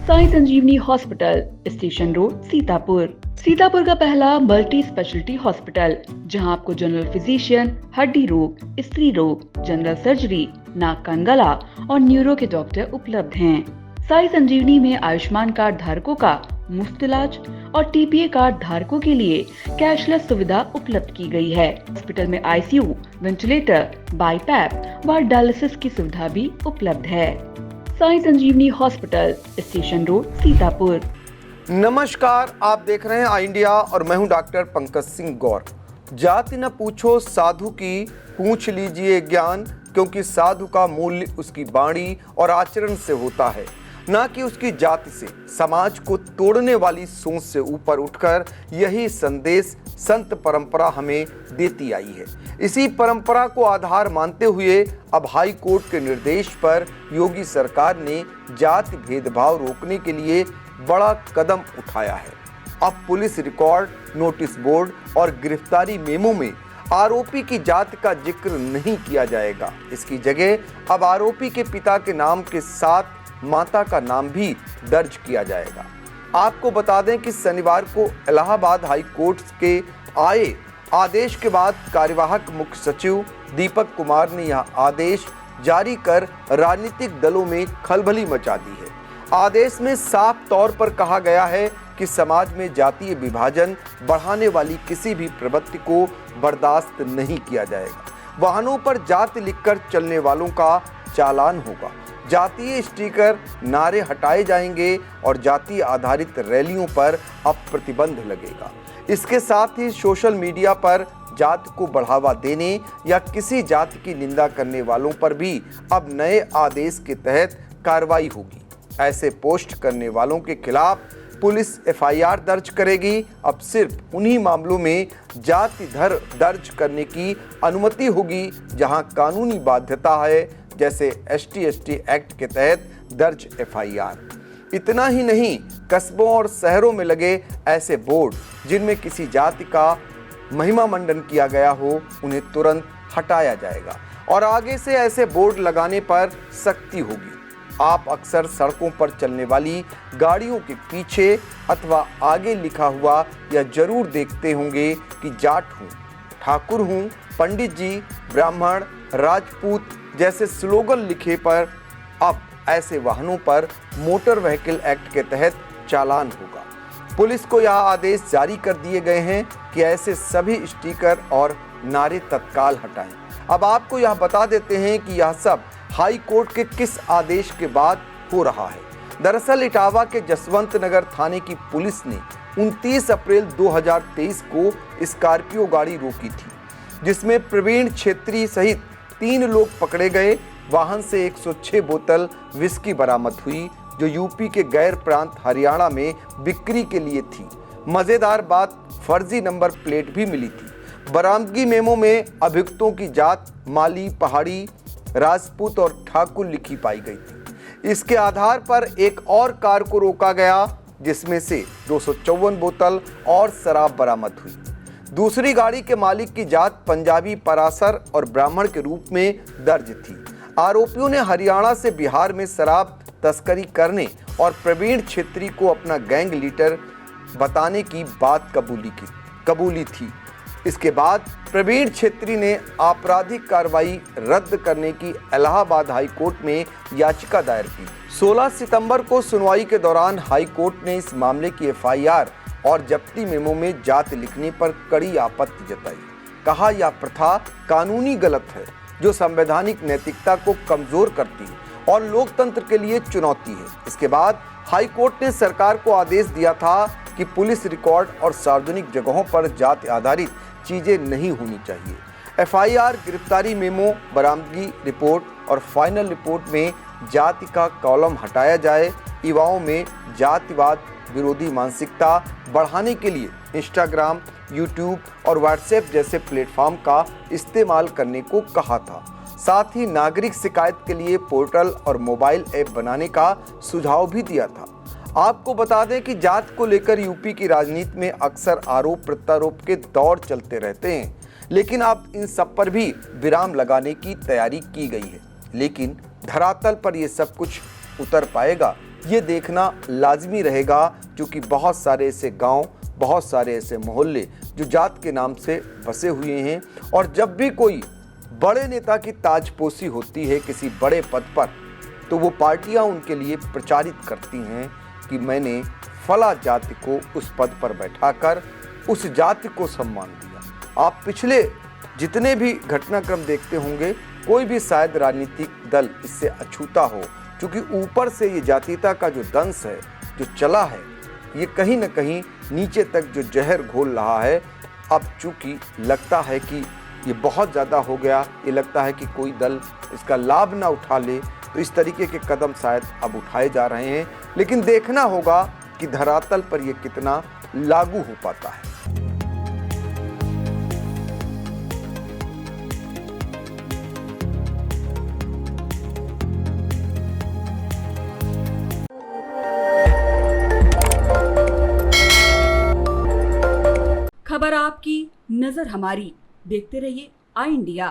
Sai Sanjeevani hospital, station road, Sitapur. Sitapur का पहला multi speciality hospital, जहां आपको जनरल फिजिशियन, हड्डी रोग, स्त्री रोग, जनरल सर्जरी, नाक कान गला और न्यूरो के डॉक्टर उपलब्ध हैं। साई संजीवनी में आयुष्मान कार्ड धारकों का मुफ्त इलाज और टीपीए कार्ड धारकों के लिए कैशलेस सुविधा उपलब्ध की गई है। हॉस्पिटल में आईसीयू, वेंटिलेटर, बाईपैप व डायलिसिस की सुविधा भी उपलब्ध है। Sai Sanjeevani hospital, station road, Sitapur. नमस्कार, आप देख रहे हैं आई इंडिया और मैं हूं डॉक्टर पंकज सिंह गौर। जाति न पूछो साधु की, पूछ लीजिए ज्ञान, क्योंकि साधु का मूल्य उसकी वाणी और आचरण से होता है, न कि उसकी जाति से। समाज को तोड़ने वाली सोच से ऊपर उठकर यही संदेश संत परंपरा हमें देती आई है। इसी परंपरा को आधार मानते हुए अब हाई कोर्ट के निर्देश पर योगी सरकार ने जाति भेदभाव रोकने के लिए बड़ा कदम उठाया है। अब पुलिस रिकॉर्ड, नोटिस बोर्ड और गिरफ्तारी मेमो में आरोपी की जाति का जिक्र नहीं किया जाएगा। इसकी जगह अब आरोपी के पिता के नाम के साथ माता का नाम भी दर्ज किया जाएगा। आपको बता दें कि शनिवार को इलाहाबाद हाई कोर्ट के आए आदेश के बाद कार्यवाहक मुख्य सचिव दीपक कुमार ने यह आदेश जारी कर राजनीतिक दलों में खलबली मचा दी है। आदेश में साफ तौर पर कहा गया है कि समाज में जातीय विभाजन बढ़ाने वाली किसी भी प्रवृत्ति को बर्दाश्त नहीं किया जाएगा। वाहनों पर जाति लिखकर चलने वालों का चालान होगा। जातीय स्टिकर, नारे हटाए जाएंगे और जातीय आधारित रैलियों पर अब प्रतिबंध लगेगा। इसके साथ ही सोशल मीडिया पर जाति को बढ़ावा देने या किसी जाति की निंदा करने वालों पर भी अब नए आदेश के तहत कार्रवाई होगी। ऐसे पोस्ट करने वालों के खिलाफ पुलिस एफआईआर दर्ज करेगी। अब सिर्फ उन्हीं मामलों में जाति दर्ज करने की अनुमति होगी जहां कानूनी बाध्यता है, जैसे ST/ST एक्ट के तहत दर्ज एफआईआर। इतना ही नहीं, कस्बों और शहरों में लगे ऐसे बोर्ड जिनमें किसी जाति का महिमा मंडन किया गया हो, उन्हें तुरंत हटाया जाएगा और आगे से ऐसे बोर्ड लगाने पर सख्ती होगी। आप अक्सर सड़कों पर चलने वाली गाड़ियों के पीछे अथवा आगे लिखा हुआ यह जरूर देखते होंगे कि जाट हूँ, ठाकुर हूँ, पंडित जी, ब्राह्मण, राजपूत जैसे स्लोगन लिखे पर अब ऐसे वाहनों पर मोटर व्हीकल एक्ट के तहत चालान होगा। पुलिस को यह आदेश जारी कर दिए गए हैं कि ऐसे सभी स्टिकर और नारे तत्काल हटाएं। अब आपको यह बता देते हैं कि यह सब हाई कोर्ट के किस आदेश के बाद हो रहा है। दरअसल इटावा के जसवंत नगर थाने की पुलिस ने 29 अप्रैल 2023 को स्कॉर्पियो गाड़ी रोकी थी, जिसमें प्रवीण छेत्री सहित 3 लोग पकड़े गए। वाहन से 106 बोतल विस्की बरामद हुई, जो यूपी के गैर प्रांत हरियाणा में बिक्री के लिए थी। मजेदार बात, फर्जी नंबर प्लेट भी मिली थी। बरामदगी मेमो में अभियुक्तों की जात माली, पहाड़ी, राजपूत और ठाकुर लिखी पाई गई थी। इसके आधार पर एक और कार को रोका गया, जिसमें से 254 बोतल और शराब बरामद हुई। दूसरी गाड़ी के मालिक की जात पंजाबी, परासर और ब्राह्मण के रूप में दर्ज थी। आरोपियों ने हरियाणा से बिहार में शराब तस्करी करने और प्रवीण छेत्री को अपना गैंग लीडर बताने की बात कबूली थी। इसके बाद प्रवीण छेत्री ने आपराधिक कार्रवाई रद्द करने की इलाहाबाद हाई कोर्ट में याचिका दायर की। 16 सितंबर को सुनवाई के दौरान हाई कोर्ट ने इस मामले की एफआईआर और जब्ती मेमो में जाति लिखने पर कड़ी आपत्ति जताई। कहा यह प्रथा कानूनी गलत है, जो संवैधानिक नैतिकता को कमजोर करती है और लोकतंत्र के लिए चुनौती है। इसके बाद हाई कोर्ट ने सरकार को आदेश दिया था कि पुलिस रिकॉर्ड और सार्वजनिक जगहों पर जाति आधारित चीजें नहीं होनी चाहिए। एफआईआर, गिरफ्तारी मेमो, बरामदगी रिपोर्ट और फाइनल रिपोर्ट में जाति का कॉलम हटाया जाए। युवाओं में जातिवाद विरोधी मानसिकता बढ़ाने के लिए इंस्टाग्राम, यूट्यूब और व्हाट्सएप जैसे प्लेटफॉर्म का इस्तेमाल करने को कहा था। साथ ही नागरिक शिकायत के लिए पोर्टल और मोबाइल ऐप बनाने का सुझाव भी दिया था। आपको बता दें कि जात को लेकर यूपी की राजनीति में अक्सर आरोप प्रत्यारोप के दौर चलते रहते हैं, लेकिन अब इन सब पर भी विराम लगाने की तैयारी की गई है। लेकिन धरातल पर ये सब कुछ उतर पाएगा, ये देखना लाजमी रहेगा, क्योंकि बहुत सारे ऐसे गांव, बहुत सारे ऐसे मोहल्ले जो जात के नाम से बसे हुए हैं, और जब भी कोई बड़े नेता की ताजपोशी होती है किसी बड़े पद पर, तो वो पार्टियां उनके लिए प्रचारित करती हैं कि मैंने फला जाति को उस पद पर बैठाकर उस जाति को सम्मान दिया। आप पिछले जितने भी घटनाक्रम देखते होंगे, कोई भी शायद राजनीतिक दल इससे अछूता हो, क्योंकि ऊपर से ये जातीयता का जो दंश है, जो चला है, ये कहीं न कहीं नीचे तक जो जहर घोल रहा है। अब चूंकि लगता है कि ये बहुत ज़्यादा हो गया, ये लगता है कि कोई दल इसका लाभ ना उठा ले, तो इस तरीके के कदम शायद अब उठाए जा रहे हैं। लेकिन देखना होगा कि धरातल पर ये कितना लागू हो पाता है। खबर आपकी, नजर हमारी। देखते रहिए आई इंडिया।